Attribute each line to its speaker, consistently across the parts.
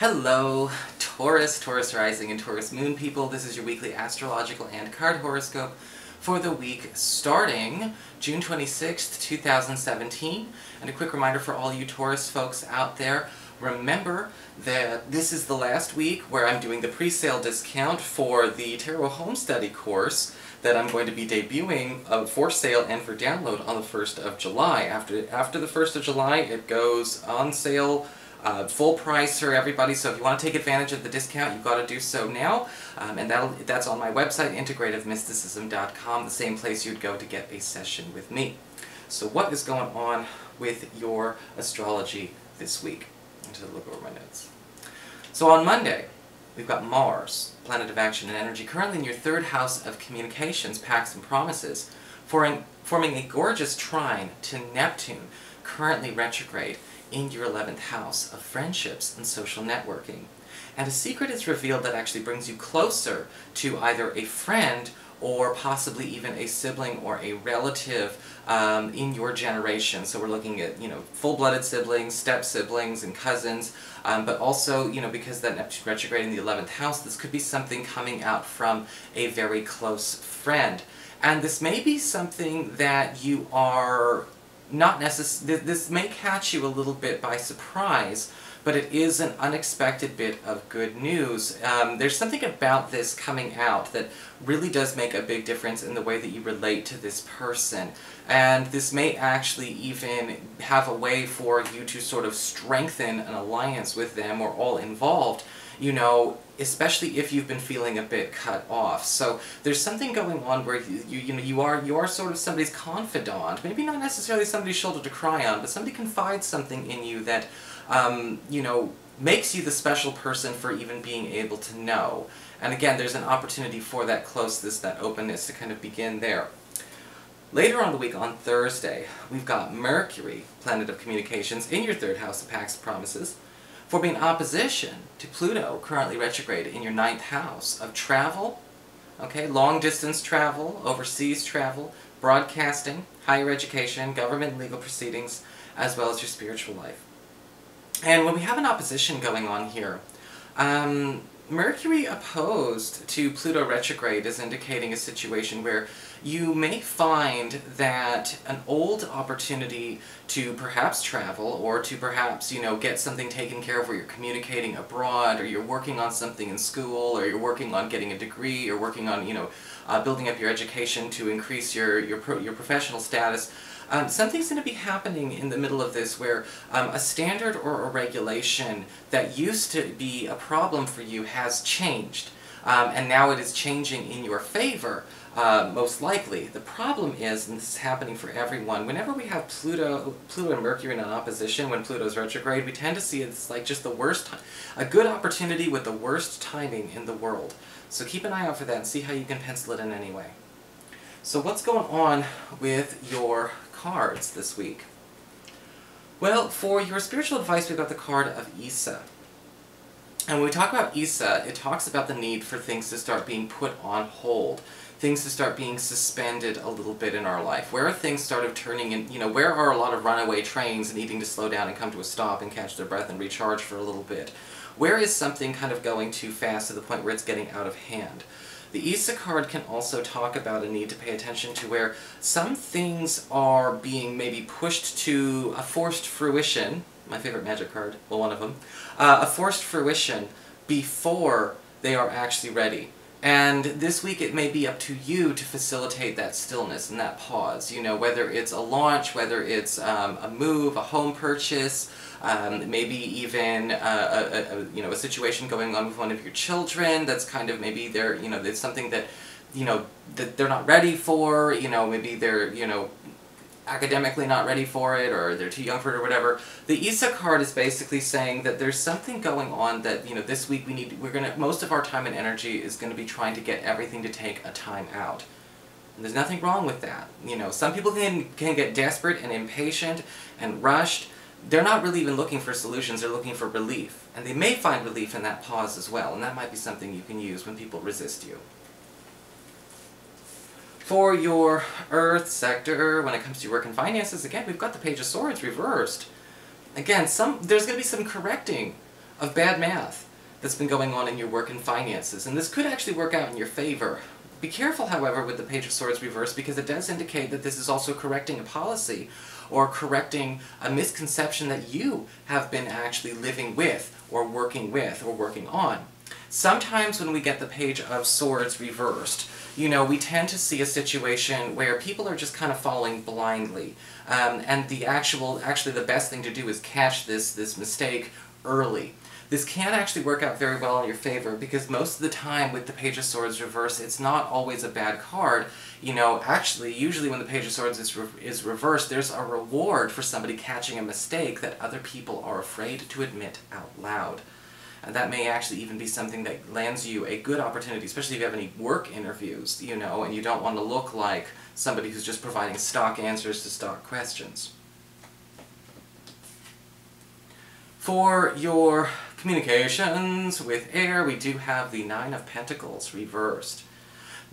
Speaker 1: Hello, Taurus, Taurus rising, and Taurus moon people. This is your weekly astrological and card horoscope for the week starting June 26th, 2017. And a quick reminder for all you Taurus folks out there, remember that this is the last week where I'm doing the pre-sale discount for the Tarot Home Study course that I'm going to be debuting for sale and for download on the 1st of July. After the 1st of July, it goes on sale full price for everybody, so if you want to take advantage of the discount, you've got to do so now. And that's on my website, integrativemysticism.com, the same place you'd go to get a session with me. So what is going on with your astrology this week? I'm just going to look over my notes. So on Monday, we've got Mars, planet of action and energy, currently in your third house of communications, pacts and promises, forming a gorgeous trine to Neptune, currently retrograde in your 11th house of friendships and social networking. And a secret is revealed that actually brings you closer to either a friend or possibly even a sibling or a relative in your generation. So we're looking at, full-blooded siblings, step-siblings, and cousins, but also, because that Neptune retrograde in the 11th house, this could be something coming out from a very close friend. And this may be something that you are not necessarily, this may catch you a little bit by surprise, but it is an unexpected bit of good news. There's something about this coming out that really does make a big difference in the way that you relate to this person. And this may actually even have a way for you to sort of strengthen an alliance with them or all involved, especially if you've been feeling a bit cut off. So there's something going on where you are sort of somebody's confidant, maybe not necessarily somebody's shoulder to cry on, but somebody confides something in you that makes you the special person for even being able to know. And again, there's an opportunity for that closeness, that openness to kind of begin there. Later on the week, on Thursday, we've got Mercury, planet of communications, in your third house of pacts and promises, forming opposition to Pluto, currently retrograde in your 9th house of travel, long-distance travel, overseas travel, broadcasting, higher education, government and legal proceedings, as well as your spiritual life. And when we have an opposition going on here, Mercury opposed to Pluto retrograde is indicating a situation where you may find that an old opportunity to perhaps travel or to perhaps, get something taken care of where you're communicating abroad or you're working on something in school or you're working on getting a degree or working on, building up your education to increase your professional status. Something's going to be happening in the middle of this where a standard or a regulation that used to be a problem for you has changed. And now it is changing in your favor, most likely. The problem is, and this is happening for everyone, whenever we have Pluto and Mercury in an opposition, when Pluto's retrograde, we tend to see it's like just the worst time, a good opportunity with the worst timing in the world. So keep an eye out for that and see how you can pencil it in anyway. So what's going on with your cards this week? Well, for your spiritual advice, we've got the card of Isa. And when we talk about Isa, it talks about the need for things to start being put on hold, things to start being suspended a little bit in our life. Where are things started turning in, where are a lot of runaway trains needing to slow down and come to a stop and catch their breath and recharge for a little bit? Where is something kind of going too fast to the point where it's getting out of hand? The Isa card can also talk about a need to pay attention to where some things are being maybe pushed to a forced fruition, my favorite magic card, well, one of them, a forced fruition before they are actually ready. And this week it may be up to you to facilitate that stillness and that pause, whether it's a launch, whether it's a move, a home purchase, maybe even a situation going on with one of your children that's kind of maybe they're, it's something that, that they're not ready for, maybe they're, academically not ready for it, or they're too young for it, or whatever. The Isa card is basically saying that there's something going on that, this week most of our time and energy is going to be trying to get everything to take a time out. And there's nothing wrong with that. Some people can get desperate and impatient and rushed. They're not really even looking for solutions, they're looking for relief. And they may find relief in that pause as well, and that might be something you can use when people resist you. For your Earth sector, when it comes to your work and finances, again, we've got the Page of Swords reversed. Again, there's going to be some correcting of bad math that's been going on in your work and finances, and this could actually work out in your favor. Be careful, however, with the Page of Swords reversed, because it does indicate that this is also correcting a policy or correcting a misconception that you have been actually living with or working on. Sometimes when we get the Page of Swords reversed, you know, we tend to see a situation where people are just kind of following blindly. And actually the best thing to do is catch this mistake early. This can actually work out very well in your favor, because most of the time with the Page of Swords reversed, it's not always a bad card. You know, actually, usually when the Page of Swords is reversed, there's a reward for somebody catching a mistake that other people are afraid to admit out loud. And that may actually even be something that lands you a good opportunity, especially if you have any work interviews, you know, and you don't want to look like somebody who's just providing stock answers to stock questions. For your communications with air, we do have the Nine of Pentacles reversed.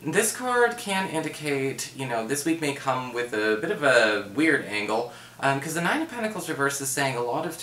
Speaker 1: This card can indicate, you know, this week may come with a bit of a weird angle, because the Nine of Pentacles reversed is saying a lot of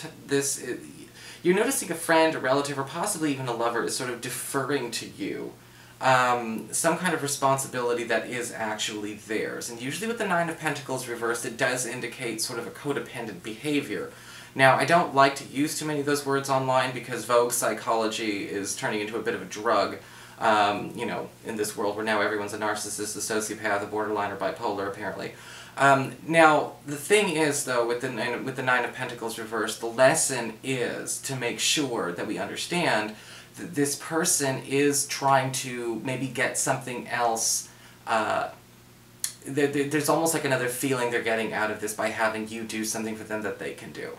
Speaker 1: you're noticing a friend, a relative, or possibly even a lover is sort of deferring to you some kind of responsibility that is actually theirs. And usually with the Nine of Pentacles reversed, it does indicate sort of a codependent behavior. Now, I don't like to use too many of those words online because Vogue psychology is turning into a bit of a drug, you know, in this world where now everyone's a narcissist, a sociopath, a borderline, or bipolar, apparently. Now, the thing is, though, with the Nine of Pentacles reversed, the lesson is to make sure that we understand that this person is trying to maybe get something else. There's almost like another feeling they're getting out of this by having you do something for them that they can do.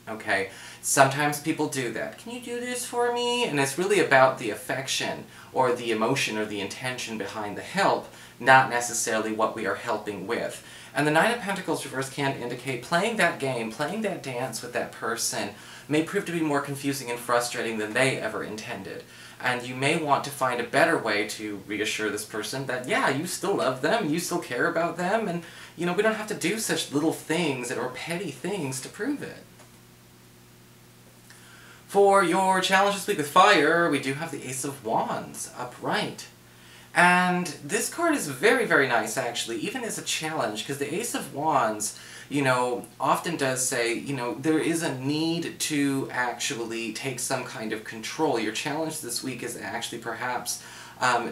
Speaker 1: Okay? Sometimes people do that. Can you do this for me? And it's really about the affection, or the emotion, or the intention behind the help, not necessarily what we are helping with. And the Nine of Pentacles reversed can indicate playing that game, playing that dance with that person may prove to be more confusing and frustrating than they ever intended. And you may want to find a better way to reassure this person that, yeah, you still love them, you still care about them, and, you know, we don't have to do such little things or petty things to prove it. For your challenge this week with fire, we do have the Ace of Wands upright. And this card is very, very nice, actually, even as a challenge, because the Ace of Wands, you know, often does say, you know, there is a need to actually take some kind of control. Your challenge this week is actually perhaps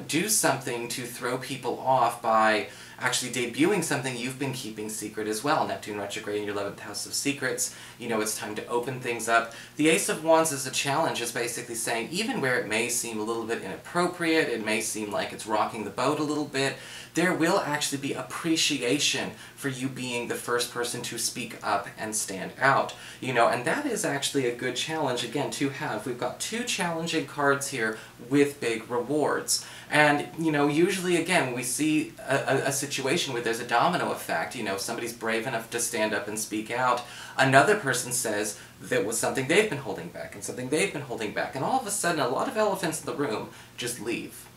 Speaker 1: do something to throw people off by actually debuting something you've been keeping secret as well. Neptune retrograde in your 11th house of secrets. You know, it's time to open things up. The Ace of Wands as a challenge is basically saying, even where it may seem a little bit inappropriate, it may seem like it's rocking the boat a little bit, there will actually be appreciation for you being the first person to speak up and stand out. You know, and that is actually a good challenge, again, to have. We've got two challenging cards here with big rewards. And, you know, usually, again, we see a situation where there's a domino effect. You know, somebody's brave enough to stand up and speak out. Another person says that was something they've been holding back and something they've been holding back. And all of a sudden, a lot of elephants in the room just leave.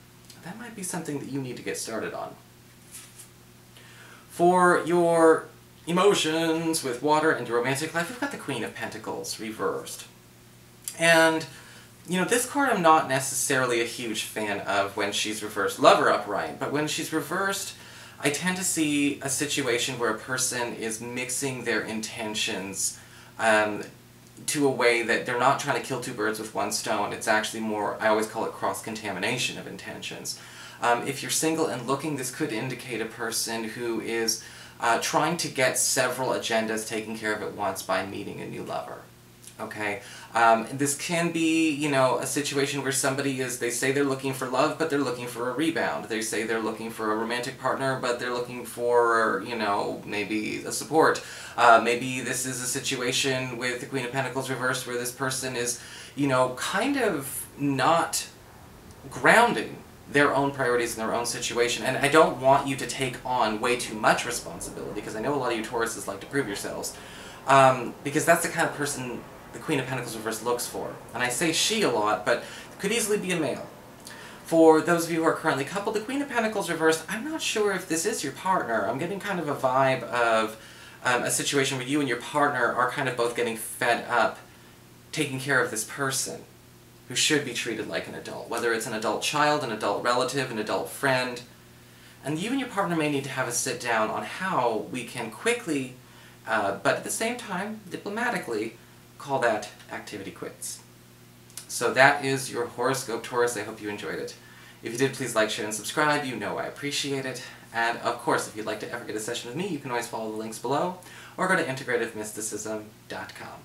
Speaker 1: That might be something that you need to get started on. For your emotions with water and your romantic life, we've got the Queen of Pentacles reversed. And, you know, this card I'm not necessarily a huge fan of when she's reversed. Lover upright, but when she's reversed, I tend to see a situation where a person is mixing their intentions to a way that they're not trying to kill two birds with one stone. It's actually more, I always call it cross-contamination of intentions. If you're single and looking, this could indicate a person who is trying to get several agendas taken care of at once by meeting a new lover. Okay? This can be, you know, a situation where somebody is, they say they're looking for love, but they're looking for a rebound. They say they're looking for a romantic partner, but they're looking for, you know, maybe a support. Maybe this is a situation with the Queen of Pentacles reversed where this person is, you know, kind of not grounding their own priorities in their own situation. And I don't want you to take on way too much responsibility, because I know a lot of you Tauruses like to prove yourselves, because that's the kind of person the Queen of Pentacles reversed looks for. And I say she a lot, but it could easily be a male. For those of you who are currently coupled, the Queen of Pentacles reversed, I'm not sure if this is your partner. I'm getting kind of a vibe of a situation where you and your partner are kind of both getting fed up taking care of this person. who should be treated like an adult, whether it's an adult child, an adult relative, an adult friend. And you and your partner may need to have a sit down on how we can quickly, but at the same time, diplomatically, call that activity quits. So that is your horoscope, Taurus. I hope you enjoyed it. If you did, please like, share, and subscribe. You know I appreciate it. And of course, if you'd like to ever get a session with me, you can always follow the links below, or go to integrativemysticism.com.